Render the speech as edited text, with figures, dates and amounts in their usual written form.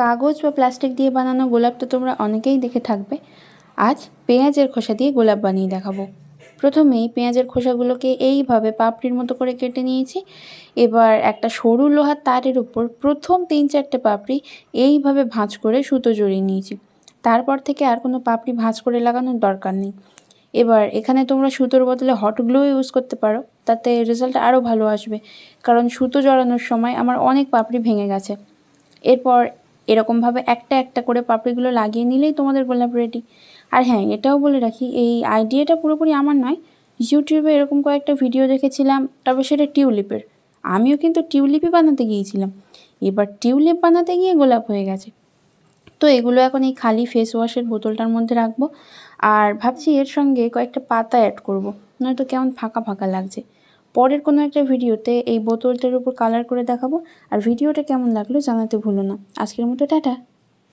কাগজ বা প্লাস্টিক দিয়ে বানানো গোলাপ তো তোমরা অনেকেই দেখে থাকবে। আজ পেঁয়াজের খোসা দিয়ে গোলাপ বানিয়ে দেখাবো। প্রথমেই পেঁয়াজের খোসাগুলোকে এইভাবে পাপড়ির মতো করে কেটে নিয়েছি। এবার একটা সরু লোহার তারের উপর প্রথম 3-4টে পাপড়ি এইভাবে ভাঁজ করে সুতো জড়িয়ে নিয়েছি। তারপর থেকে আর কোনো পাপড়ি ভাঁজ করে লাগানোর দরকার নেই। এবার এখানে তোমরা সুতোর বদলে হট গ্লু ইউজ করতে পারো, তাতে রেজাল্ট আরও ভালো আসবে, কারণ সুতো জড়ানোর সময় আমার অনেক পাপড়ি ভেঙে গেছে। এরপর এরকমভাবে একটা একটা করে পাপড়িগুলো লাগিয়ে নিলেই তোমাদের গোলাপ রেডি। আর হ্যাঁ, এটাও বলে রাখি, এই আইডিয়াটা পুরোপুরি আমার নয়, ইউটিউবে এরকম কয়েকটা ভিডিও দেখেছিলাম, তবে সেটা টিউলিপের। আমিও কিন্তু টিউলিপই বানাতে গিয়েছিলাম, এবার টিউলিপ বানাতে গিয়ে গোলাপ হয়ে গেছে। তো এগুলো এখন এই খালি ফেস ওয়াশের বোতলটার মধ্যে রাখবো, আর ভাবছি এর সঙ্গে কয়েকটা পাতা অ্যাড করব, নয়তো কেমন ফাঁকা ফাঁকা লাগছে। পরের কোনো একটা ভিডিওতে এই বোতলটার উপর কালার করে দেখাবো। আর ভিডিওটা কেমন লাগলো জানাতে ভুলো না। আজকের মতো টাটা।